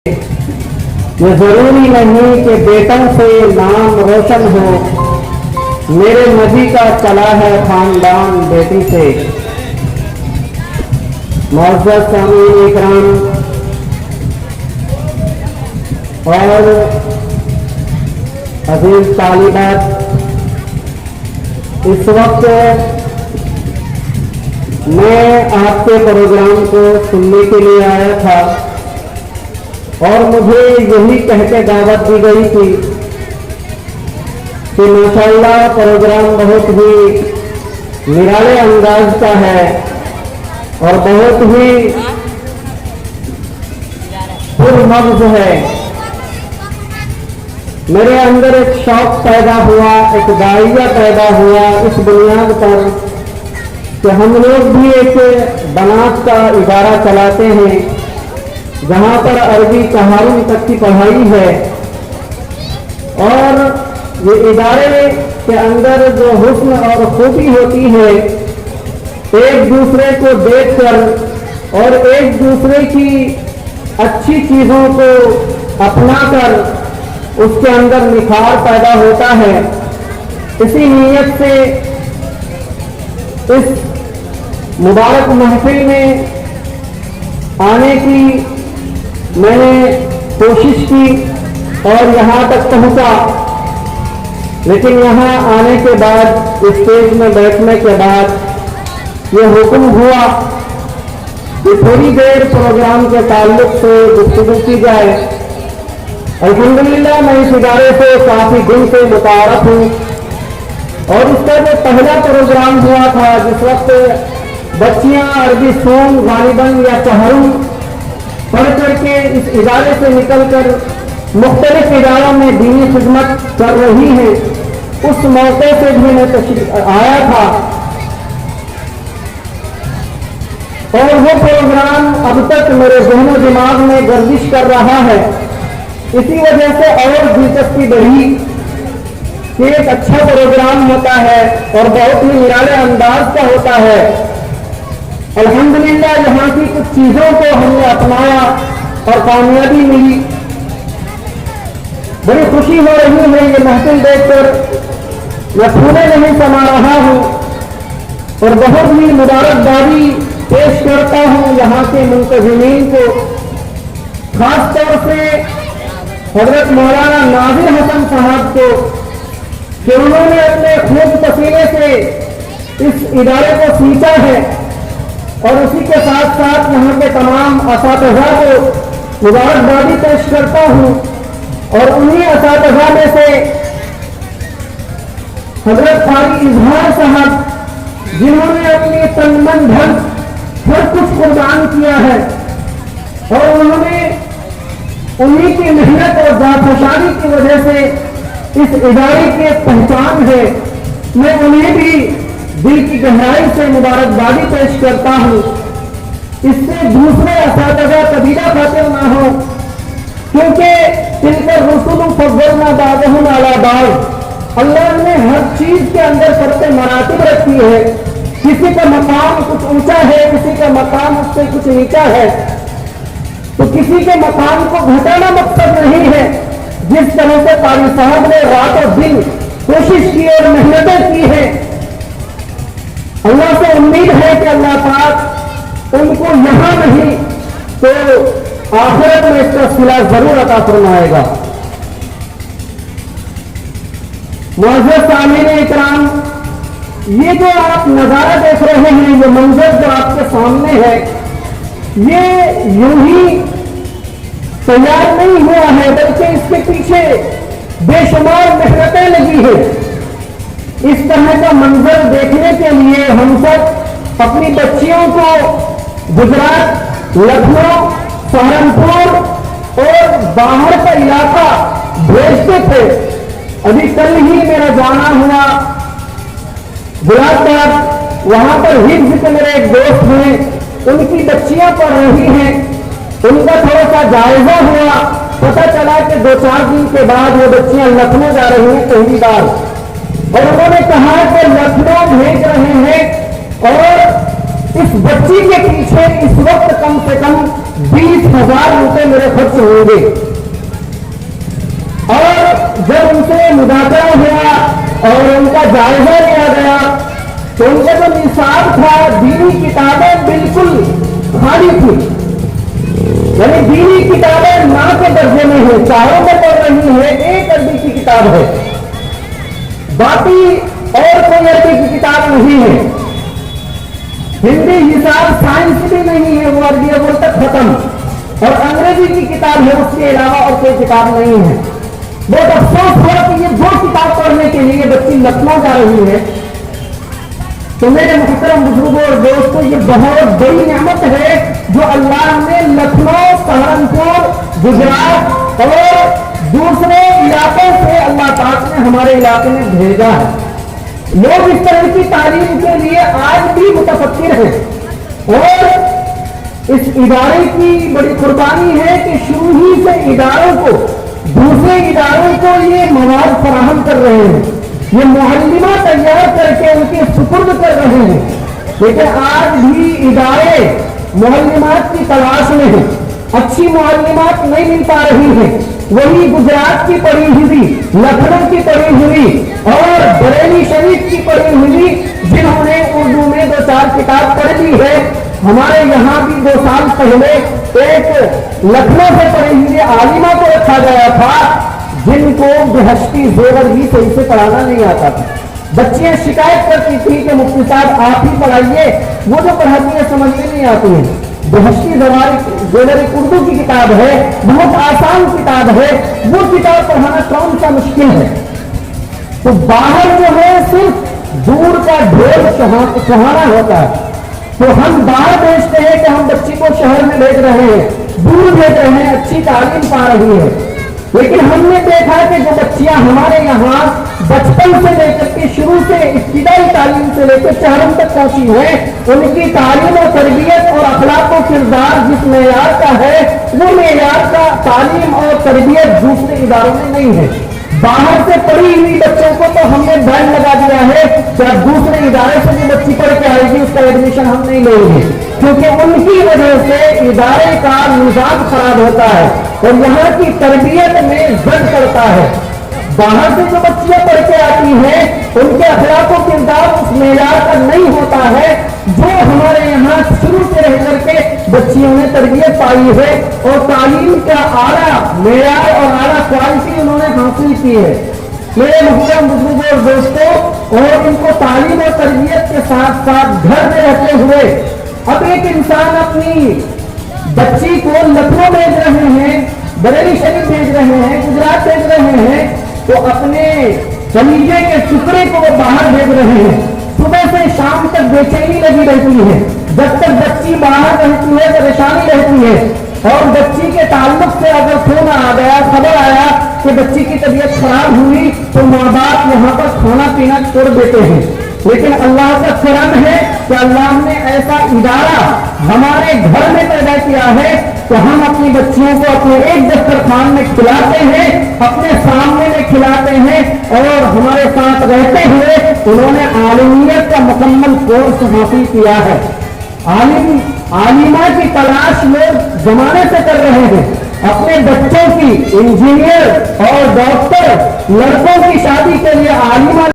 یہ ضروری نہیں کہ بیٹوں سے نام روشن ہو، میرے نبی کا چلا ہے خاندان بیٹی سے۔ معزز سامعین اکرام اور عزیز طالبات، اس وقت میں آپ کے پروگرام کو سننے کے لیے آیا تھا اور مجھے یہی کہہ کے دعوت دی گئی تھی کہ ماشاءاللہ پروگرام بہت ہی نرالے انداز کا ہے اور بہت ہی پرمغز ہے۔ میرے اندر ایک شوق پیدا ہوا، ایک داعیہ پیدا ہوا اس بنیاد پر کہ ہم لوگ بھی ایک بنات کا ادارہ چلاتے ہیں جہاں پر عربی چہارم تک کی پڑھائی ہے، اور یہ ادارے کے اندر جو حسن اور خوبی ہوتی ہے ایک دوسرے کو دیکھ کر اور ایک دوسرے کی اچھی چیزوں کو اپنا کر اس کے اندر نکھار پیدا ہوتا ہے۔ اسی نیت سے اس مبارک محفل میں آنے کی میں نے کوشش کی اور یہاں تک پہنچا، لیکن یہاں آنے کے بعد اسٹیج میں بیٹھنے کے بعد یہ حکم ہوا کہ تھوڑی دیر پروگرام کے تعلق سے گفتگو کی جائے۔ الحمدللہ میں اس ادارے سے کافی دن سے متعارف ہوں، اور اس کا جو پہلا پروگرام ہوا تھا جس وقت بچیاں عربی سونگ غالباً یا چہارم پڑھ کر کے اس ادارے سے نکل کر مختلف اداروں میں دینی خدمت کر رہی ہیں، اس موقع سے بھی میں تشریف آیا تھا، اور وہ پروگرام اب تک میرے ذہن و دماغ میں گردش کر رہا ہے۔ اسی وجہ سے اور دلچسپی بڑھی کہ ایک اچھا پروگرام ہوتا ہے اور بہت ہی نرالے انداز کا ہوتا ہے۔ الحمدللہ یہاں کی کچھ چیزوں کو ہم نے اپنایا اور کامیابی ملی۔ بڑی خوشی ہو رہی ہے یہ محفل دیکھ کر، میں پھولے نہیں سما رہا ہوں اور بہت ہی مبارکبادی پیش کرتا ہوں یہاں کے منتظمین کو، خاص طور سے حضرت مولانا ناظر حسن صاحب کو کہ انہوں نے اپنے خون پسینے سے اس ادارے کو سینچا ہے، اور اسی کے ساتھ ساتھ یہاں کے تمام اساتذہ کو مبارکبادی پیش کرتا ہوں، اور انہی اساتذہ میں سے حضرت قاری اظہار صاحب جنہوں نے اپنی تن من دھن ہر کچھ قربان کیا ہے، اور انہوں نے انہی کی محنت اور جانفشانی کی وجہ سے اس ادارے کی پہچان ہے۔ میں انہیں بھی دل کی گہرائی سے مبارکبادی پیش کرتا ہوں۔ اس سے دوسرے اساتذہ قبیلہ خاطر نہ ہو، کیونکہ تلک الرسل فضلنا بعضهم علی بعض، اللہ نے ہر چیز کے اندر سب سے مراتب رکھی ہے، کسی کا مقام کچھ اونچا ہے، کسی کا مقام اس سے کچھ نیچا ہے، تو کسی کے مقام کو گھٹانا مقصد نہیں ہے۔ جس طرح سے قاری صاحب نے رات اور دن کوشش کی اور محنتیں کی ہیں، اللہ سے امید ہے کہ اللہ پاک ان کو یہاں نہیں تو آخرت میں اس کا صلہ ضرور عطا فرمائے گا۔ معزز سامعین اکرام، یہ جو آپ نظارہ دیکھ رہے ہیں، یہ منظر جو آپ کے سامنے ہے، یہ یوں ہی تیار نہیں ہوا ہے، بلکہ اس کے پیچھے بے شمار محنتیں لگی ہیں۔ اس طرح کا منظر دیکھنے کے لیے ہم سب اپنی بچیوں کو گجرات، لکھنؤ، سہارنپور اور باہر کا علاقہ بھیجتے تھے۔ ابھی کل ہی میرا جانا ہوا گلاب باغ، وہاں پر حفظ کے میرے ایک دوست ہیں، ان کی بچیاں پڑھ رہی ہیں، ان کا تھوڑا سا جائزہ ہوا، پتہ چلا کہ 2-4 دن کے بعد وہ بچیاں لکھنؤ جا رہی ہیں پہلی بار، اور انہوں نے کہا کہ لکھنؤ بھیج رہے ہیں اور اس بچی کے پیچھے اس وقت کم سے کم 20,000 روپے میرے خرچ ہوں گے. اور جب ان سے مذاکرہ ہوا اور ان کا جائزہ لیا گیا تو ان کا جو نصاب تھا دینی کتابیں بالکل خالی تھی. یعنی دینی کتابیں ماں کے درجے میں ہیں, چاروں میں پڑھ رہی ہے, ایک عربی کی کتاب ہے, باقی اور کوئی عربی کی کتاب نہیں ہے. ہندی حساب سائنس بھی نہیں ہے, وہ عربی اول تک ختم. اور انگریزی کی کتاب ہے, اس کے علاوہ اور کوئی کتاب نہیں ہے. بہت افسوس ہوا کہ یہ 2 کتاب پڑھنے کے لیے بچی لکھنؤ جا رہی ہے. تو میرے محترم بزرگوں اور دوستوں, یہ بہت بڑی نعمت ہے جو اللہ نے لکھنؤ, سہارنپور, گجرات اور دوسرے علاقوں سے اللہ پاک نے ہمارے علاقے میں بھیجا ہے. لوگ اس طرح کی تعلیم کے لیے آج بھی متفکر ہیں اور اس ادارے کی بڑی قربانی ہے کہ شروع ہی سے اداروں کو, دوسرے اداروں کو یہ مواد فراہم کر رہے ہیں, یہ معلمہ تیار کر کے ان کے سپرد کر رہے ہیں. لیکن آج بھی ادارے معلمات کی تلاش میں ہیں, اچھی معلمات نہیں مل پا رہی ہیں. وہی گجرات کی پڑھی ہوئی, لکھنؤ کی پڑھی ہوئی اور بریلی شریف کی پڑھی ہوئی جنہوں نے اردو میں 2-4 کتاب پڑھ لی ہے. ہمارے یہاں بھی 2 سال پہلے ایک لکھنؤ سے پڑھی ہوئی عالمہ کو رکھا گیا تھا جن کو بہشتی زیور بھی صحیح سے پڑھانا نہیں آتا تھا. بچیاں شکایت کرتی تھی کہ مفتی صاحب آپ ہی پڑھائیے, وہ جو پڑھاتی ہیں سمجھ میں نہیں آتی ہیں. بہشتی زیور ایک اردو کی کتاب ہے, بہت آسان کتاب ہے, وہ کتاب پڑھانا کون سا مشکل ہے. تو باہر جو ہے صرف دور کا ڈھول سہانا ہوتا ہے. تو ہم باہر بھیجتے ہیں کہ ہم بچی کو شہر میں بھیج رہے ہیں, دور بھیج رہے ہیں, اچھی تعلیم پا رہی ہے. لیکن ہم نے دیکھا کہ جو بچیاں ہمارے یہاں بچپن سے لے کر کے شروع سے ابتدائی تعلیم سے لے کر چہارم تک پہنچی ہیں, ان کی تعلیم و تربیت اور اخلاق و کردار جس معیار کا ہے وہ معیار کا تعلیم اور تربیت دوسرے اداروں میں نہیں ہے. باہر سے پڑھی ہوئی بچوں کو تو ہم نے بین لگا دیا ہے کہ اب دوسرے ادارے سے جو بچی پڑھ کے آئے گی اس کا ایڈمیشن ہم نہیں لیں گے, کیونکہ ان کی وجہ سے ادارے کا نظام خراب ہوتا ہے اور یہاں کی تربیت میں زد پڑتا ہے. باہر سے جو بچیاں پڑھ کے آتی ہیں ان کے اخلاق و کردار اس معیار کا نہیں ہوتا ہے جو ہمارے یہاں شروع سے رہ کر کے بچیوں نے تربیت پائی ہے اور تعلیم کا اعلیٰ معیار اور اعلیٰ کوالٹی انہوں نے حاصل کی ہے. میرے محترم بزرگوں اور دوستوں, اور ان کو تعلیم اور تربیت کے ساتھ ساتھ گھر میں رہتے ہوئے اب ایک انسان اپنی بچی کو لکھنؤ بھیج رہے ہیں, بریلی شریف بھیج رہے ہیں, گجرات بھیج رہے ہیں, تو اپنے کلیجے کے ٹکڑے کو وہ باہر بھیج رہے ہیں. صبح سے شام تک بے چینی لگی رہتی ہے, جب تک بچی باہر رہتی ہے پریشانی رہتی ہے. اور بچی کے تعلق سے اگر فون آ گیا, خبر آیا کہ بچی کی طبیعت خراب ہوئی تو ماں باپ یہاں پر کھانا پینا چھوڑ دیتے ہیں. لیکن اللہ کا کرم ہے کہ اللہ نے ایسا ادارہ ہمارے گھر میں پیدا کیا ہے کہ ہم اپنی بچیوں کو اپنے ایک دسترخوان میں کھلاتے ہیں, اپنے سامنے میں کھلاتے ہیں, اور ہمارے ساتھ رہتے ہوئے انہوں نے عالمیت کا مکمل کورس حاصل کیا ہے. عالمہ کی تلاش لوگ زمانے سے کر رہے ہیں. اپنے بچوں کی انجینئر اور ڈاکٹر لڑکوں کی شادی کے لیے عالمہ